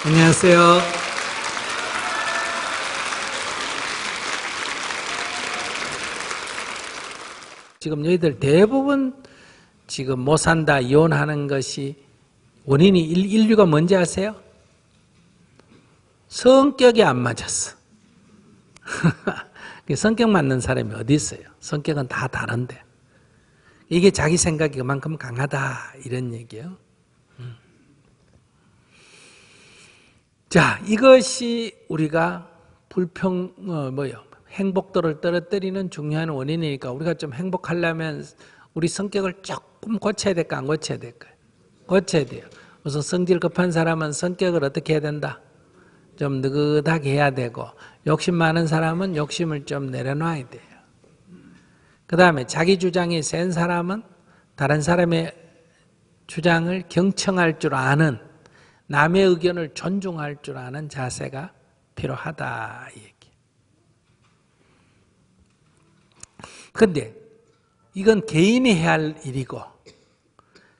안녕하세요. 지금 너희들 대부분 지금 못 산다, 이혼하는 것이 원인이 인류가 뭔지 아세요? 성격이 안 맞았어. 성격 맞는 사람이 어디 있어요? 성격은 다 다른데. 이게 자기 생각이 그만큼 강하다 이런 얘기예요. 자, 이것이 우리가 행복도를 떨어뜨리는 중요한 원인이니까 우리가 좀 행복하려면 우리 성격을 조금 고쳐야 될까 안 고쳐야 될까요? 고쳐야 돼요. 우선 성질 급한 사람은 성격을 어떻게 해야 된다? 좀 느긋하게 해야 되고, 욕심 많은 사람은 욕심을 좀 내려놔야 돼요. 그 다음에 자기 주장이 센 사람은 다른 사람의 주장을 경청할 줄 아는, 남의 의견을 존중할 줄 아는 자세가 필요하다 이 얘기. 그런데 이건 개인이 해야 할 일이고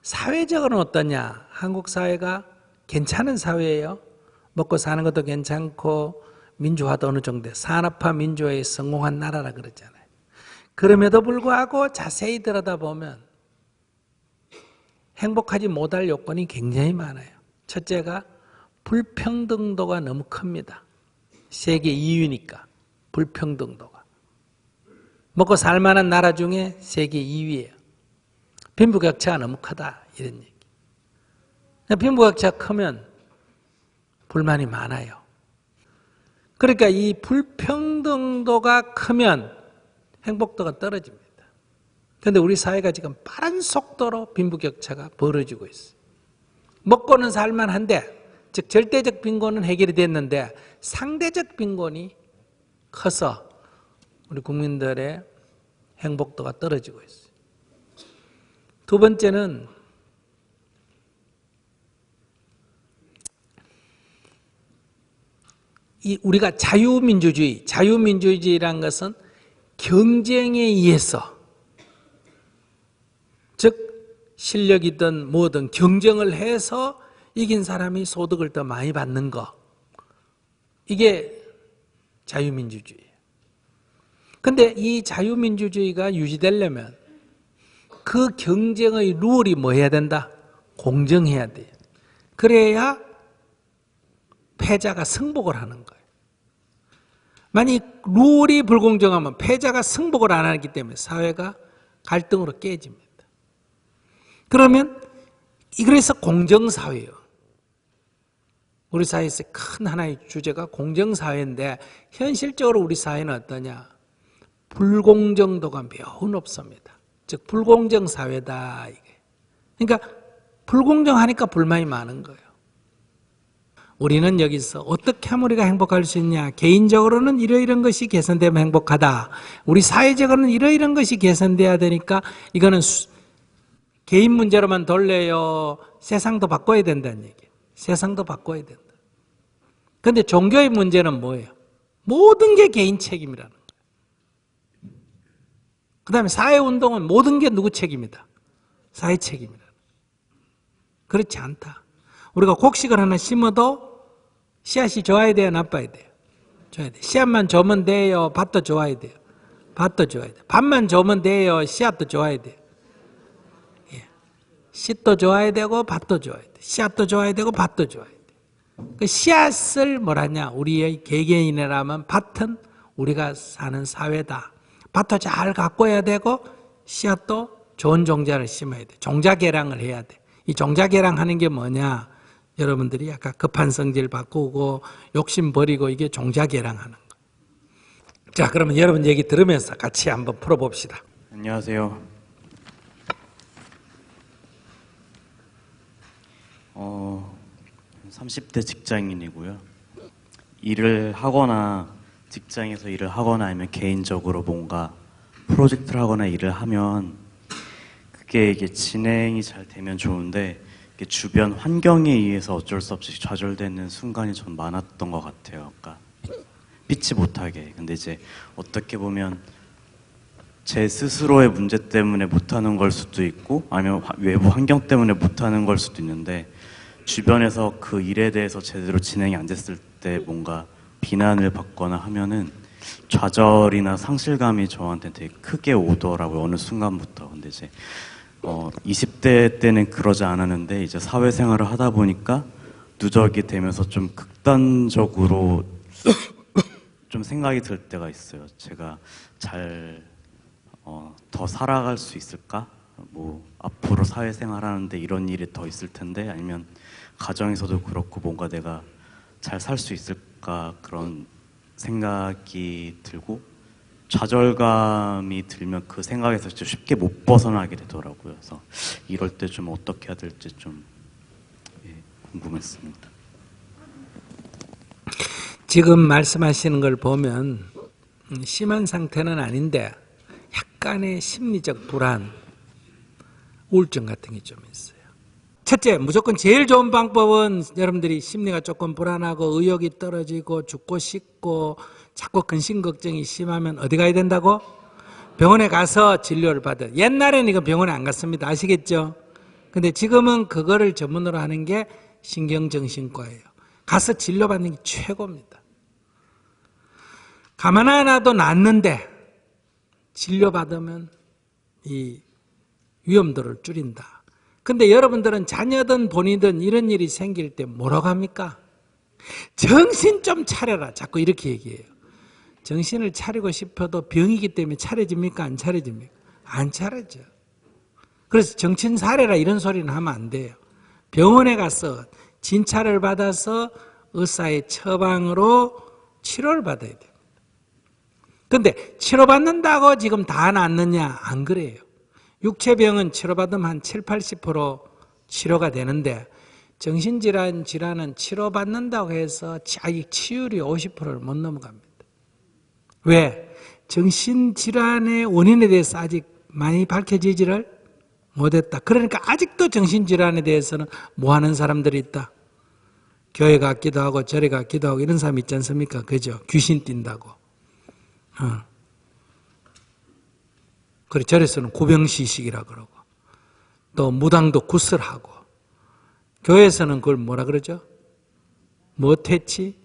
사회적으로는 어떠냐? 한국 사회가 괜찮은 사회예요. 먹고 사는 것도 괜찮고 민주화도 어느 정도 산업화 민주화에 성공한 나라라 그러잖아요. 그럼에도 불구하고 자세히 들여다보면 행복하지 못할 요건이 굉장히 많아요. 첫째가 불평등도가 너무 큽니다. 세계 2위니까 불평등도가. 먹고 살만한 나라 중에 세계 2위예요. 빈부격차가 너무 크다 이런 얘기. 빈부격차가 크면 불만이 많아요. 그러니까 이 불평등도가 크면 행복도가 떨어집니다. 그런데 우리 사회가 지금 빠른 속도로 빈부격차가 벌어지고 있어요. 먹고는 살만한데, 즉 절대적 빈곤은 해결이 됐는데 상대적 빈곤이 커서 우리 국민들의 행복도가 떨어지고 있어요. 두 번째는 우리가 자유민주주의란 것은 경쟁에 의해서, 즉 실력이든 뭐든 경쟁을 해서 이긴 사람이 소득을 더 많이 받는 거, 이게 자유민주주의예요. 그런데 이 자유민주주의가 유지되려면 그 경쟁의 룰이 뭐 해야 된다? 공정해야 돼요. 그래야 패자가 승복을 하는 거예요. 만약 룰이 불공정하면 패자가 승복을 안 하기 때문에 사회가 갈등으로 깨집니다. 그러면 그래서 공정사회예요. 우리 사회에서 큰 하나의 주제가 공정사회인데 현실적으로 우리 사회는 어떠냐? 불공정도가 매우 높습니다. 즉 불공정사회다 이게. 그러니까 불공정하니까 불만이 많은 거예요. 우리는 여기서 어떻게 하면 우리가 행복할 수 있냐? 개인적으로는 이러이런 것이 개선되면 행복하다. 우리 사회적으로는 이러이런 것이 개선돼야 되니까 이거는 개인 문제로만 돌려요. 세상도 바꿔야 된다는 얘기예요. 세상도 바꿔야 된다. 그런데 종교의 문제는 뭐예요? 모든 게 개인 책임이라는 거예요. 그 다음에 사회운동은 모든 게 누구 책임이다? 사회 책임이라는 거예요. 그렇지 않다. 우리가 곡식을 하나 심어도 씨앗이 좋아야 돼요? 나빠야 돼요? 좋아야 돼요. 씨앗만 좋으면 돼요? 밭도 좋아야 돼요? 밭도 좋아야 돼요. 밭만 좋으면 돼요? 씨앗도 좋아야 돼요? 예. 씨도 좋아야 되고 밭도 좋아야 돼요. 씨앗도 좋아야 되고 밭도 좋아야 돼요. 그 씨앗을 뭐라냐? 우리의 개개인이라면 밭은 우리가 사는 사회다. 밭도 잘 가꿔야 되고 씨앗도 좋은 종자를 심어야 돼. 종자 개량을 해야 돼. 이 종자 개량하는 게 뭐냐? 여러분들이 약간 급한 성질 바꾸고 욕심 버리고 이게 종자 개량하는 거. 자, 그러면 여러분 얘기 들으면서 같이 한번 풀어봅시다. 안녕하세요. 30대 직장인이고요. 일을 하거나 직장에서 일을 하거나 아니면 개인적으로 뭔가 프로젝트를 하거나 일을 하면 그게 이게 진행이 잘 되면 좋은데 주변 환경에 의해서 어쩔 수 없이 좌절되는 순간이 좀 많았던 것 같아요. 그러니까 피치 못하게. 근데 이제 어떻게 보면 제 스스로의 문제 때문에 못하는 걸 수도 있고 아니면 외부 환경 때문에 못하는 걸 수도 있는데 주변에서 그 일에 대해서 제대로 진행이 안 됐을 때 뭔가 비난을 받거나 하면은 좌절이나 상실감이 저한테 되게 크게 오더라고요. 어느 순간부터. 근데 이제 20대 때는 그러지 않았는데 이제 사회생활을 하다 보니까 누적이 되면서 좀 극단적으로 좀 생각이 들 때가 있어요. 제가 잘 더 살아갈 수 있을까? 뭐 앞으로 사회생활 하는데 이런 일이 더 있을 텐데, 아니면 가정에서도 그렇고 뭔가 내가 잘 살 수 있을까, 그런 생각이 들고 좌절감이 들면 그 생각에서 좀 쉽게 못 벗어나게 되더라고요. 그래서 이럴 때 좀 어떻게 해야 될지 좀 궁금했습니다. 지금 말씀하시는 걸 보면 심한 상태는 아닌데 약간의 심리적 불안, 우울증 같은 게 좀 있어요. 첫째, 무조건 제일 좋은 방법은 여러분들이 심리가 조금 불안하고 의욕이 떨어지고 죽고 싶고 자꾸 근심 걱정이 심하면 어디 가야 된다고? 병원에 가서 진료를 받아요. 옛날에는 이거 병원에 안 갔습니다. 아시겠죠? 근데 지금은 그거를 전문으로 하는 게 신경정신과예요. 가서 진료받는 게 최고입니다. 가만 안 놔도 낫는데 진료받으면 이 위험도를 줄인다. 근데 여러분들은 자녀든 본인든 이런 일이 생길 때 뭐라고 합니까? 정신 좀 차려라. 자꾸 이렇게 얘기해요. 정신을 차리고 싶어도 병이기 때문에 차려집니까? 안 차려집니까? 안 차려져. 그래서 정신 차려라 이런 소리는 하면 안 돼요. 병원에 가서 진찰을 받아서 의사의 처방으로 치료를 받아야 돼요. 근데 치료받는다고 지금 다 낫느냐? 안 그래요. 육체병은 치료받으면 한 7, 80% 치료가 되는데 정신질환은 치료받는다고 해서 자기 치율이 50%를 못 넘어갑니다. 왜? 정신질환의 원인에 대해서 아직 많이 밝혀지지를 못했다. 그러니까 아직도 정신질환에 대해서는 뭐 하는 사람들이 있다? 교회 같기도 하고 절에 같기도 하고 이런 사람 있지 않습니까? 그죠? 귀신 띈다고. 그래, 절에서는 구병시식이라 그러고 또 무당도 구슬하고 교회에서는 그걸 뭐라 그러죠? 뭐퇴치?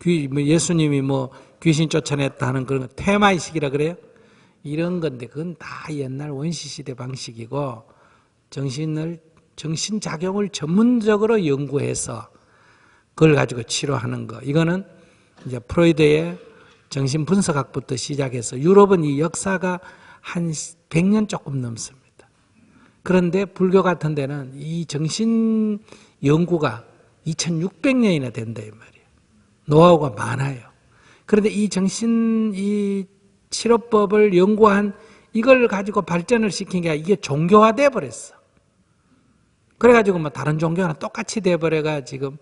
예수님이 뭐 귀신 쫓아냈다 하는 그런 거 퇴마의식이라 그래요? 이런 건데 그건 다 옛날 원시시대 방식이고 정신작용을 전문적으로 연구해서 그걸 가지고 치료하는 거. 이거는 이제 프로이드의 정신분석학부터 시작해서 유럽은 이 역사가 한 100년 조금 넘습니다. 그런데 불교 같은 데는 이 정신 연구가 2600년이나 된다 이 말이에요. 노하우가 많아요. 그런데 이 치료법을 연구한 이걸 가지고 발전을 시킨 게 이게 종교화돼 버렸어. 그래가지고 뭐 다른 종교랑 똑같이 돼버려가 지금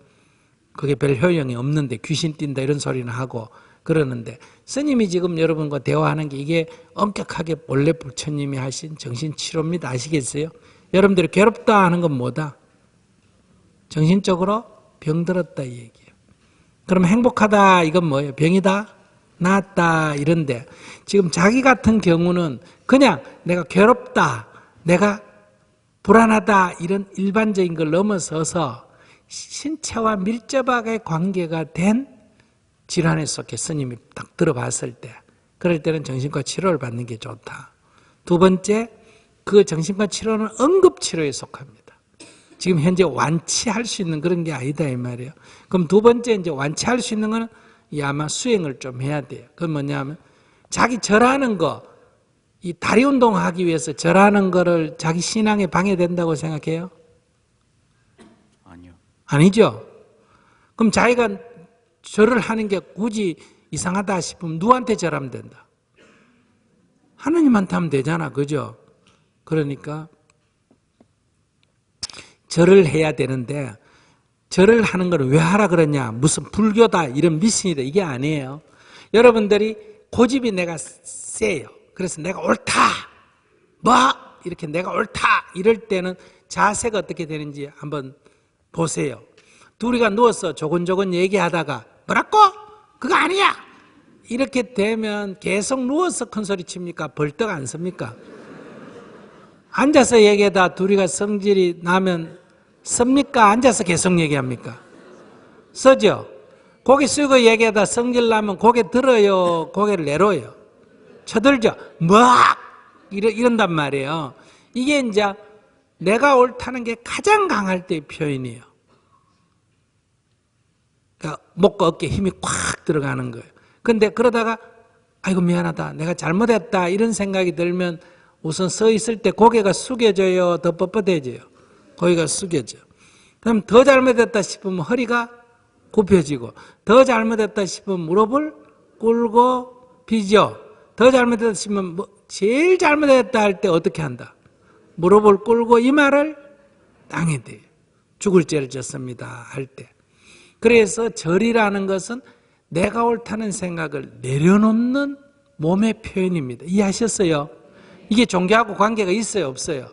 그게 별 효용이 없는데 귀신 띈다 이런 소리는 하고 그러는데 스님이 지금 여러분과 대화하는 게 이게 엄격하게 원래 부처님이 하신 정신치료입니다. 아시겠어요? 여러분들이 괴롭다 하는 건 뭐다? 정신적으로 병들었다 이 얘기예요. 그럼 행복하다 이건 뭐예요? 병이다? 낫다 이런데 지금 자기 같은 경우는 그냥 내가 괴롭다, 내가 불안하다 이런 일반적인 걸 넘어서서 신체와 밀접하게 관계가 된 질환에 속해 스님이 딱 들어봤을 때 그럴 때는 정신과 치료를 받는 게 좋다. 두 번째, 그 정신과 치료는 응급치료에 속합니다. 지금 현재 완치할 수 있는 그런 게 아니다 이 말이에요. 그럼 두 번째 이제 완치할 수 있는 거는 아마 수행을 좀 해야 돼요. 그건 뭐냐면 자기 절하는 거, 이 다리 운동하기 위해서 절하는 거를 자기 신앙에 방해된다고 생각해요? 아니요. 아니죠. 그럼 자기가 절을 하는 게 굳이 이상하다 싶으면 누구한테 절하면 된다? 하느님한테 하면 되잖아. 그죠? 그러니까 절을 해야 되는데 절을 하는 걸 왜 하라 그러냐? 무슨 불교다 이런 미신이다 이게 아니에요. 여러분들이 고집이 내가 세요. 그래서 내가 옳다. 뭐? 이렇게 내가 옳다. 이럴 때는 자세가 어떻게 되는지 한번 보세요. 둘이가 누워서 조곤조곤 얘기하다가 뭐라고? 그거 아니야. 이렇게 되면 계속 누워서 큰 소리 칩니까? 벌떡 안 섭니까? 앉아서 얘기하다 둘이가 성질이 나면 씁니까? 앉아서 계속 얘기합니까? 서죠? 고개 숙이고 얘기하다 성질 나면 고개 들어요? 고개를 내려요? 쳐들죠? 막! 이런단 말이에요. 이게 이제 내가 옳다는 게 가장 강할 때의 표현이에요. 그러니까 목과 어깨에 힘이 콱 들어가는 거예요. 근데 그러다가 아이고 미안하다, 내가 잘못했다 이런 생각이 들면 우선 서 있을 때 고개가 숙여져요? 더 뻣뻣해져요? 고개가 숙여져. 그럼 더 잘못했다 싶으면 허리가 굽혀지고, 더 잘못했다 싶으면 무릎을 꿇고 비죠. 더 잘못했다 싶으면 제일 잘못했다 할 때 어떻게 한다? 무릎을 꿇고 이 말을 땅에 대요. 죽을 죄를 졌습니다 할 때. 그래서 절이라는 것은 내가 옳다는 생각을 내려놓는 몸의 표현입니다. 이해하셨어요? 이게 종교하고 관계가 있어요, 없어요?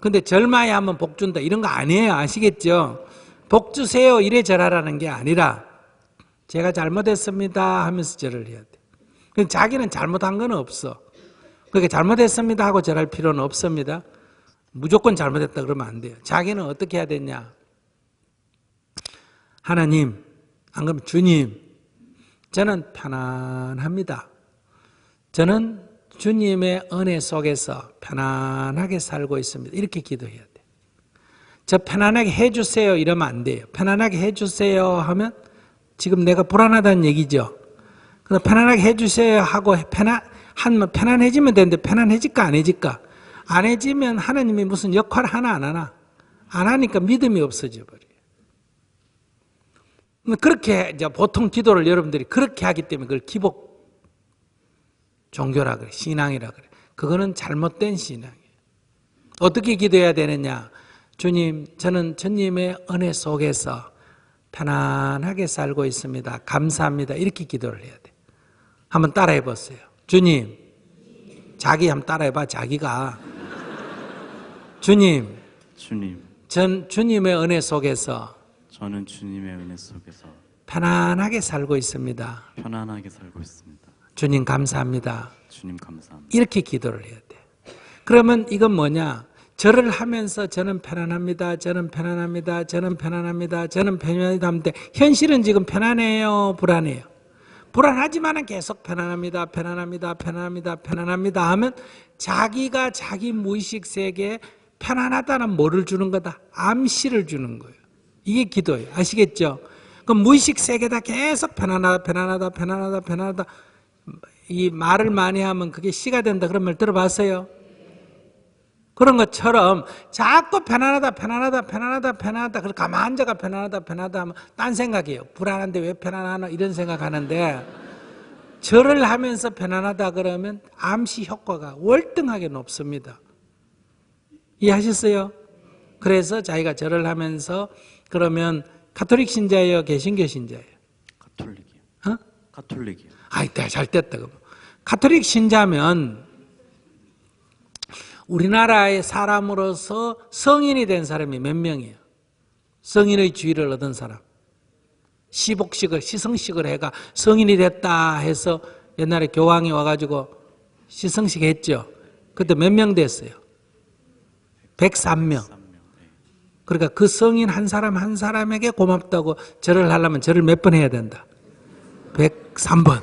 근데 절마에 하면 복 준다 이런 거 아니에요. 아시겠죠? 복 주세요 이래 절하라는 게 아니라 제가 잘못했습니다 하면서 절을 해야 돼. 자기는 잘못한 건 없어. 그러니까 잘못했습니다 하고 절할 필요는 없습니다. 무조건 잘못했다 그러면 안 돼요. 자기는 어떻게 해야 되냐? 하나님, 안 그러면 주님, 저는 편안합니다. 저는 주님의 은혜 속에서 편안하게 살고 있습니다. 이렇게 기도해야 돼. 저 편안하게 해주세요 이러면 안 돼요. 편안하게 해주세요 하면 지금 내가 불안하다는 얘기죠. 그래서 편안하게 해주세요 하고 하면 편안해지면 되는데 편안해질까 안 해질까? 안 해지면 하나님이 무슨 역할 하나 안 하나? 안 하니까 믿음이 없어져 버려요. 그렇게 이제 보통 기도를 여러분들이 그렇게 하기 때문에 그걸 기복 종교라 그래, 신앙이라 그래. 그거는 잘못된 신앙이에요. 어떻게 기도해야 되느냐? 주님, 저는 주님의 은혜 속에서 편안하게 살고 있습니다. 감사합니다. 이렇게 기도를 해야 돼. 한번 따라해 보세요. 주님, 자기 한번 따라해봐. 자기가 주님, 전 주님의 은혜 속에서 저는 주님의 은혜 속에서 편안하게 살고 있습니다. 편안하게 살고 있습니다. 주님 감사합니다. 주님 감사합니다. 이렇게 기도를 해야 돼. 그러면 이건 뭐냐? 절을 하면서 저는 편안합니다. 저는 편안합니다. 저는 편안합니다. 저는 편안합니다. 하는데 현실은 지금 편안해요? 불안해요? 불안하지만은 계속 편안합니다. 편안합니다. 편안합니다. 편안합니다. 하면 자기가 자기 무의식 세계에 편안하다는 뭐를 주는 거다? 암시를 주는 거예요. 이게 기도예요. 아시겠죠? 그럼 무의식 세계다 계속 편안하다, 편안하다, 편안하다, 편안하다. 이 말을 많이 하면 그게 시가 된다. 그런 말 들어봤어요? 그런 것처럼 자꾸 편안하다, 편안하다, 편안하다, 편안하다. 그걸 가만 앉아가 편안하다, 편안하다 하면 딴 생각이에요. 불안한데 왜 편안하나? 이런 생각하는데 절을 하면서 편안하다 그러면 암시 효과가 월등하게 높습니다. 이해하셨어요? 그래서 자기가 절을 하면서 그러면 가톨릭 신자예요? 개신교 신자예요? 가톨릭이요. 어? 가톨릭이요. 아이, 잘 됐다. 가톨릭 신자면 우리나라의 사람으로서 성인이 된 사람이 몇 명이에요? 성인의 주의를 얻은 사람. 시복식을, 시성식을 해가 성인이 됐다 해서 옛날에 교황이 와가지고 시성식 했죠. 그때 몇 명 됐어요? 103명. 그러니까 그 성인 한 사람 한 사람에게 고맙다고 절을 하려면 절을 몇 번 해야 된다? 103번.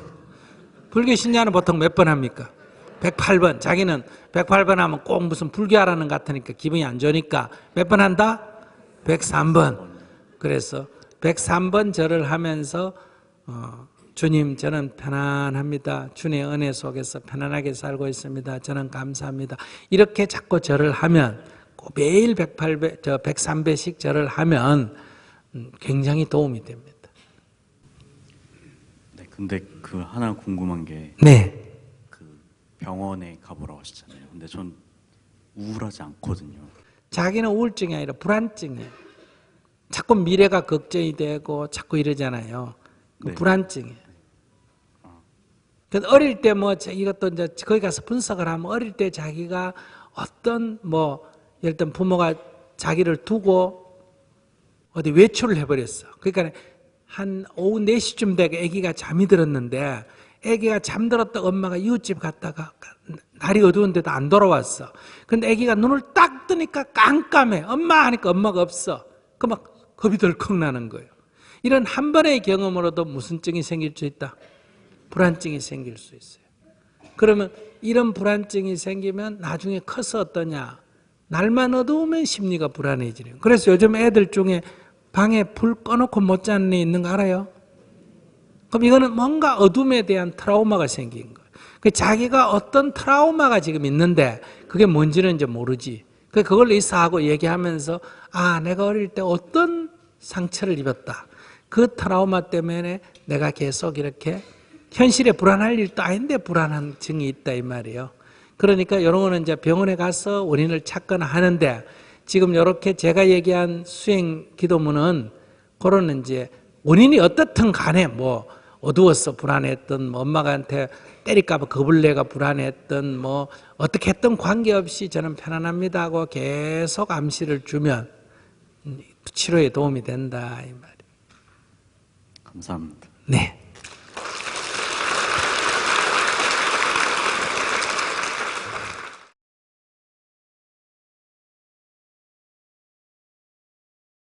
불교 신자는 보통 몇 번 합니까? 108번. 자기는 108번 하면 꼭 무슨 불교하라는 것 같으니까 기분이 안 좋으니까 몇 번 한다? 103번. 그래서 103번 절을 하면서 주님, 저는 편안합니다. 주님의 은혜 속에서 편안하게 살고 있습니다. 저는 감사합니다. 이렇게 자꾸 절을 하면 매일 108배, 103배씩 절을 하면 굉장히 도움이 됩니다. 네, 근데 그 하나 궁금한 게 네. 그 병원에 가보라고 하시잖아요. 근데 전 우울하지 않거든요. 자기는 우울증이 아니라 불안증이에요. 자꾸 미래가 걱정이 되고 자꾸 이러잖아요. 네. 불안증이에요. 그래서 어릴 때 뭐 이것도 이제 거기 가서 분석을 하면 어릴 때 자기가 어떤 예를 들면 부모가 자기를 두고 어디 외출을 해버렸어. 그러니까 한 오후 4시쯤 되게 아기가 잠이 들었는데 아기가 잠들었다 엄마가 이웃집 갔다가 날이 어두운데도 안 돌아왔어. 근데 아기가 눈을 딱 뜨니까 깜깜해. 엄마 하니까 엄마가 없어. 그 막 겁이 덜컥 나는 거예요. 이런 한 번의 경험으로도 무슨 증이 생길 수 있다? 불안증이 생길 수 있어요. 그러면 이런 불안증이 생기면 나중에 커서 어떠냐? 날만 어두우면 심리가 불안해지는. 그래서 요즘 애들 중에 방에 불 꺼놓고 못 자는 애 있는 거 알아요? 그럼 이거는 뭔가 어둠에 대한 트라우마가 생긴 거예요. 자기가 어떤 트라우마가 지금 있는데 그게 뭔지는 이제 모르지. 그걸 의사하고 얘기하면서 아, 내가 어릴 때 어떤 상처를 입었다. 그 트라우마 때문에 내가 계속 이렇게 현실에 불안할 일도 아닌데 불안한 증이 있다 이 말이에요. 그러니까 이런 거는 이제 병원에 가서 원인을 찾거나 하는데 지금 이렇게 제가 얘기한 수행 기도문은 그런 이제 원인이 어떻든 간에 뭐 어두워서 불안했던 뭐 엄마한테 때릴까봐 겁을 내가 불안했던 뭐 어떻게 했든 관계없이 저는 편안합니다 하고 계속 암시를 주면 치료에 도움이 된다 이 말이에요. 감사합니다. 네.